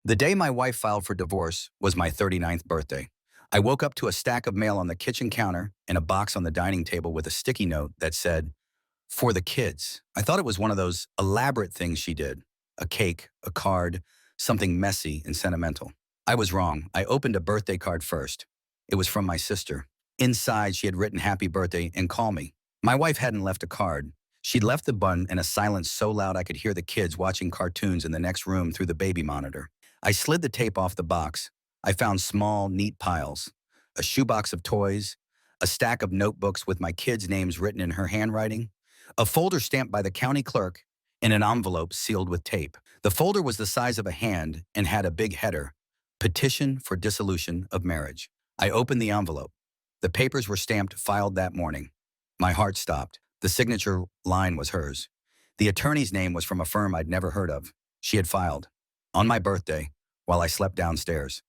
The day my wife filed for divorce was my 39th birthday. I woke up to a stack of mail on the kitchen counter and a box on the dining table with a sticky note that said, "For the kids." I thought it was one of those elaborate things she did. A cake, a card, something messy and sentimental. I was wrong. I opened a birthday card first. It was from my sister. Inside, she had written happy birthday and call me. My wife hadn't left a card. She'd left the button in a silence so loud I could hear the kids watching cartoons in the next room through the baby monitor. I slid the tape off the box. I found small, neat piles. A shoebox of toys, a stack of notebooks with my kids' names written in her handwriting, a folder stamped by the county clerk, and an envelope sealed with tape. The folder was the size of a hand and had a big header, Petition for Dissolution of Marriage. I opened the envelope. The papers were stamped filed that morning. My heart stopped. The signature line was hers. The attorney's name was from a firm I'd never heard of. She had filed. On my birthday, while I slept downstairs.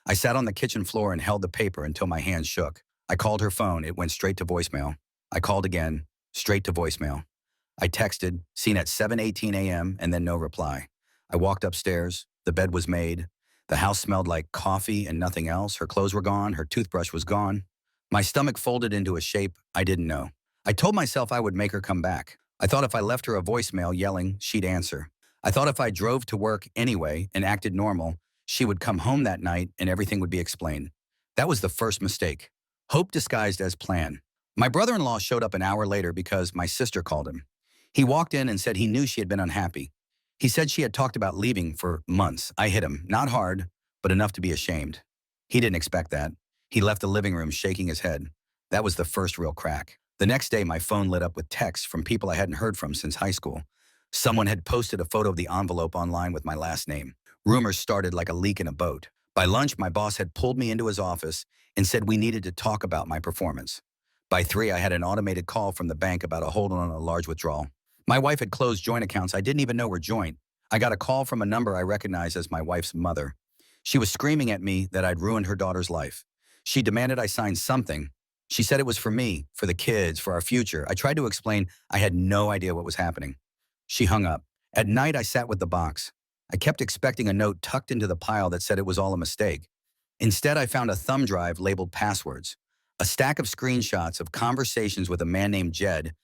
I sat on the kitchen floor and held the paper until my hands shook. I called her phone. It went straight to voicemail. I called again, straight to voicemail. I texted, seen at 7:18 a.m., and then no reply. I walked upstairs. The bed was made. The house smelled like coffee and nothing else. Her clothes were gone. Her toothbrush was gone. My stomach folded into a shape I didn't know. I told myself I would make her come back. I thought if I left her a voicemail yelling, she'd answer. I thought if I drove to work anyway and acted normal, she would come home that night and everything would be explained. That was the first mistake. Hope disguised as plan. My brother-in-law showed up an hour later because my sister called him. He walked in and said he knew she had been unhappy. He said she had talked about leaving for months. I hit him, not hard, but enough to be ashamed. He didn't expect that. He left the living room shaking his head. That was the first real crack. The next day, my phone lit up with texts from people I hadn't heard from since high school. Someone had posted a photo of the envelope online with my last name. Rumors started like a leak in a boat. By lunch, my boss had pulled me into his office and said we needed to talk about my performance. By 3, I had an automated call from the bank about a hold on a large withdrawal. My wife had closed joint accounts I didn't even know were joint. I got a call from a number I recognized as my wife's mother. She was screaming at me that I'd ruined her daughter's life. She demanded I sign something. She said it was for me, for the kids, for our future. I tried to explain I had no idea what was happening. She hung up. At night, I sat with the box. I kept expecting a note tucked into the pile that said it was all a mistake. Instead, I found a thumb drive labeled passwords, a stack of screenshots of conversations with a man named Jed,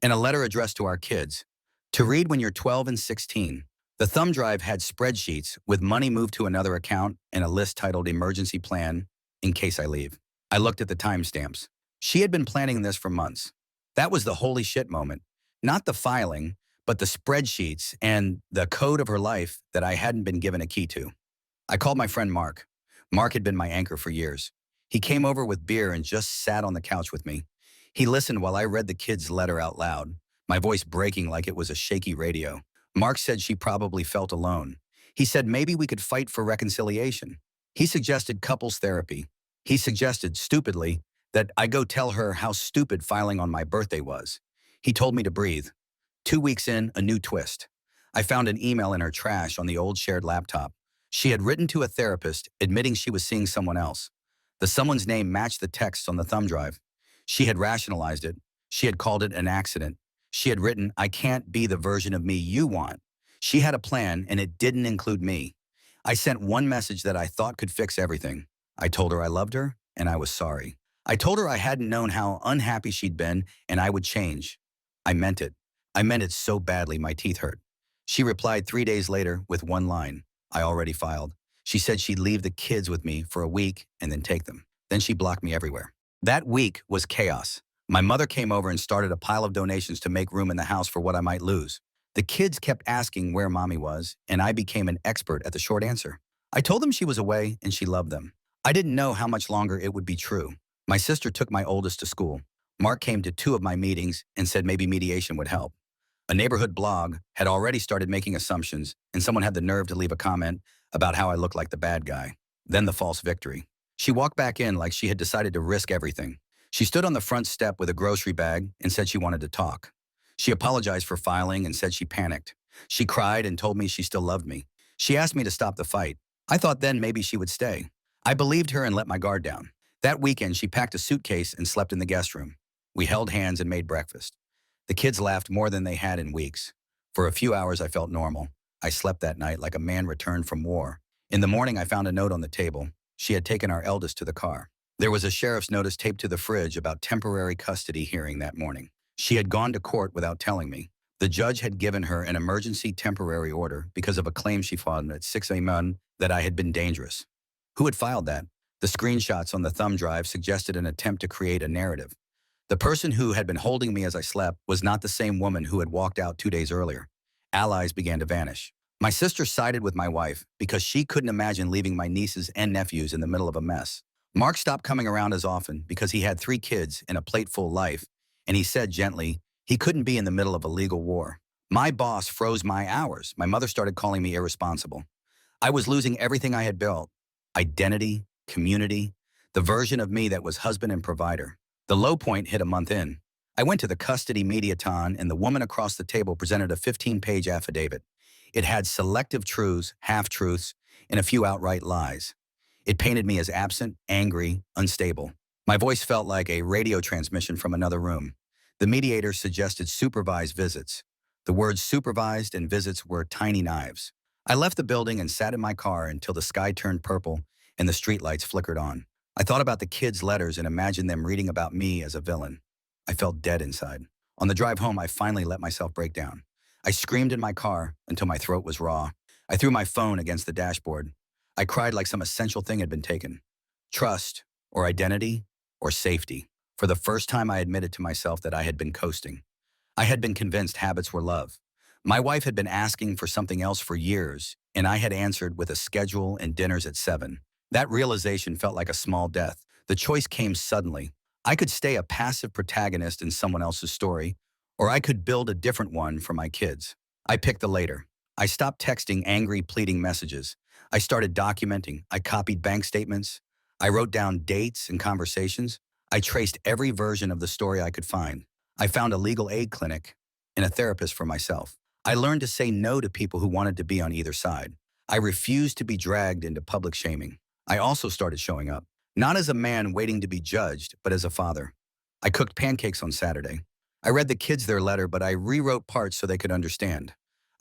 and a letter addressed to our kids. To read when you're 12 and 16. The thumb drive had spreadsheets with money moved to another account and a list titled Emergency Plan in case I leave. I looked at the timestamps. She had been planning this for months. That was the holy shit moment. Not the filing, but the spreadsheets and the code of her life that I hadn't been given a key to. I called my friend Mark. Mark had been my anchor for years. He came over with beer and just sat on the couch with me. He listened while I read the kid's letter out loud, my voice breaking like it was a shaky radio. Mark said she probably felt alone. He said maybe we could fight for reconciliation. He suggested couples therapy. He suggested, stupidly, that I go tell her how stupid filing on my birthday was. He told me to breathe. 2 weeks in, a new twist. I found an email in her trash on the old shared laptop. She had written to a therapist admitting she was seeing someone else. The someone's name matched the text on the thumb drive. She had rationalized it. She had called it an accident. She had written, "I can't be the version of me you want." She had a plan, and it didn't include me. I sent one message that I thought could fix everything. I told her I loved her, and I was sorry. I told her I hadn't known how unhappy she'd been, and I would change. I meant it. I meant it so badly my teeth hurt. She replied 3 days later with one line. I already filed. She said she'd leave the kids with me for a week and then take them. Then she blocked me everywhere. That week was chaos. My mother came over and started a pile of donations to make room in the house for what I might lose. The kids kept asking where mommy was, and I became an expert at the short answer. I told them she was away and she loved them. I didn't know how much longer it would be true. My sister took my oldest to school. Mark came to 2 of my meetings and said maybe mediation would help. A neighborhood blog had already started making assumptions, and someone had the nerve to leave a comment about how I looked like the bad guy. Then the false victory. She walked back in like she had decided to risk everything. She stood on the front step with a grocery bag and said she wanted to talk. She apologized for filing and said she panicked. She cried and told me she still loved me. She asked me to stop the fight. I thought then maybe she would stay. I believed her and let my guard down. That weekend, she packed a suitcase and slept in the guest room. We held hands and made breakfast. The kids laughed more than they had in weeks. For a few hours, I felt normal. I slept that night like a man returned from war. In the morning, I found a note on the table. She had taken our eldest to the car. There was a sheriff's notice taped to the fridge about temporary custody hearing that morning. She had gone to court without telling me. The judge had given her an emergency temporary order because of a claim she filed at 6 a.m. that I had been dangerous. Who had filed that? The screenshots on the thumb drive suggested an attempt to create a narrative. The person who had been holding me as I slept was not the same woman who had walked out 2 days earlier. Allies began to vanish. My sister sided with my wife because she couldn't imagine leaving my nieces and nephews in the middle of a mess. Mark stopped coming around as often because he had 3 kids and a plateful life, and he said gently he couldn't be in the middle of a legal war. My boss froze my hours. My mother started calling me irresponsible. I was losing everything I had built: identity, community, the version of me that was husband and provider. The low point hit a month in. I went to the custody mediaton, and the woman across the table presented a 15-page affidavit. It had selective truths, half-truths, and a few outright lies. It painted me as absent, angry, unstable. My voice felt like a radio transmission from another room. The mediator suggested supervised visits. The words supervised and visits were tiny knives. I left the building and sat in my car until the sky turned purple and the streetlights flickered on. I thought about the kids' letters and imagined them reading about me as a villain. I felt dead inside. On the drive home, I finally let myself break down. I screamed in my car until my throat was raw. I threw my phone against the dashboard. I cried like some essential thing had been taken. Trust, or identity, or safety. For the first time, I admitted to myself that I had been coasting. I had been convinced habits were love. My wife had been asking for something else for years, and I had answered with a schedule and dinners at 7. That realization felt like a small death. The choice came suddenly. I could stay a passive protagonist in someone else's story, or I could build a different one for my kids. I picked the later. I stopped texting angry, pleading messages. I started documenting. I copied bank statements. I wrote down dates and conversations. I traced every version of the story I could find. I found a legal aid clinic and a therapist for myself. I learned to say no to people who wanted to be on either side. I refused to be dragged into public shaming. I also started showing up, not as a man waiting to be judged, but as a father. I cooked pancakes on Saturday. I read the kids their letter, but I rewrote parts so they could understand.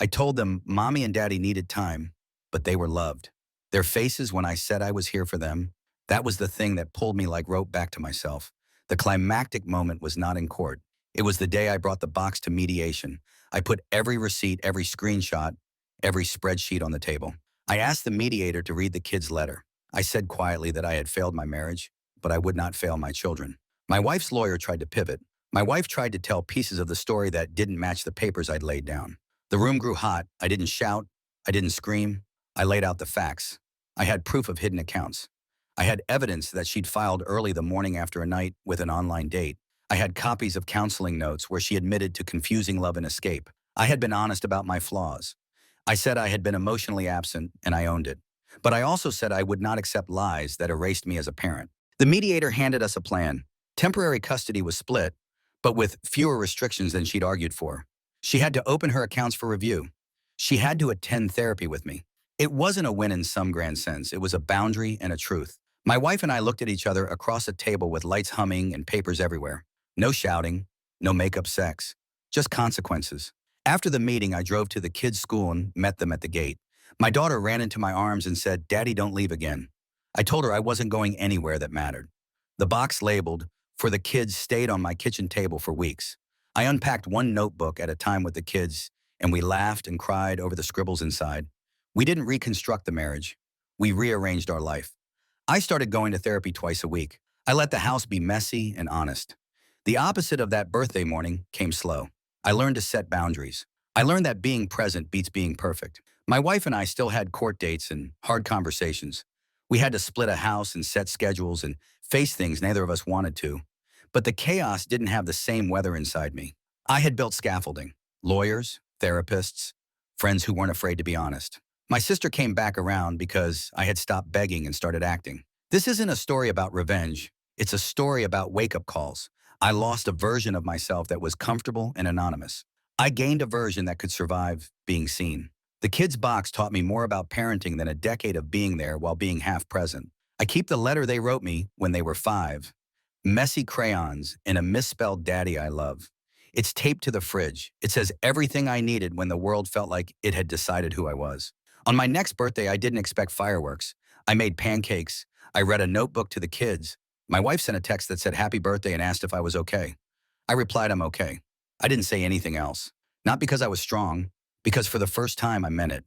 I told them mommy and daddy needed time, but they were loved. Their faces when I said I was here for them, that was the thing that pulled me like rope back to myself. The climactic moment was not in court. It was the day I brought the box to mediation. I put every receipt, every screenshot, every spreadsheet on the table. I asked the mediator to read the kids' letter. I said quietly that I had failed my marriage, but I would not fail my children. My wife's lawyer tried to pivot. My wife tried to tell pieces of the story that didn't match the papers I'd laid down. The room grew hot. I didn't shout. I didn't scream. I laid out the facts. I had proof of hidden accounts. I had evidence that she'd filed early the morning after a night with an online date. I had copies of counseling notes where she admitted to confusing love and escape. I had been honest about my flaws. I said I had been emotionally absent, and I owned it. But I also said I would not accept lies that erased me as a parent. The mediator handed us a plan. Temporary custody was split, but with fewer restrictions than she'd argued for. She had to open her accounts for review. She had to attend therapy with me. It wasn't a win in some grand sense. It was a boundary and a truth. My wife and I looked at each other across a table with lights humming and papers everywhere. No shouting, no make-up sex, just consequences. After the meeting, I drove to the kids' school and met them at the gate. My daughter ran into my arms and said, "Daddy, don't leave again." I told her I wasn't going anywhere that mattered. The box labeled, "For the kids," stayed on my kitchen table for weeks. I unpacked one notebook at a time with the kids, and we laughed and cried over the scribbles inside. We didn't reconstruct the marriage. We rearranged our life. I started going to therapy twice a week. I let the house be messy and honest. The opposite of that birthday morning came slow. I learned to set boundaries. I learned that being present beats being perfect. My wife and I still had court dates and hard conversations. We had to split a house and set schedules and face things neither of us wanted to. But the chaos didn't have the same weather inside me. I had built scaffolding: lawyers, therapists, friends who weren't afraid to be honest. My sister came back around because I had stopped begging and started acting. This isn't a story about revenge. It's a story about wake-up calls. I lost a version of myself that was comfortable and anonymous. I gained a version that could survive being seen. The kids' box taught me more about parenting than a decade of being there while being half present. I keep the letter they wrote me when they were 5. Messy crayons and a misspelled "Daddy, I love." It's taped to the fridge. It says everything I needed when the world felt like it had decided who I was. On my next birthday, I didn't expect fireworks. I made pancakes. I read a notebook to the kids. My wife sent a text that said happy birthday and asked if I was okay. I replied, I'm okay. I didn't say anything else. Not because I was strong, because for the first time I meant it.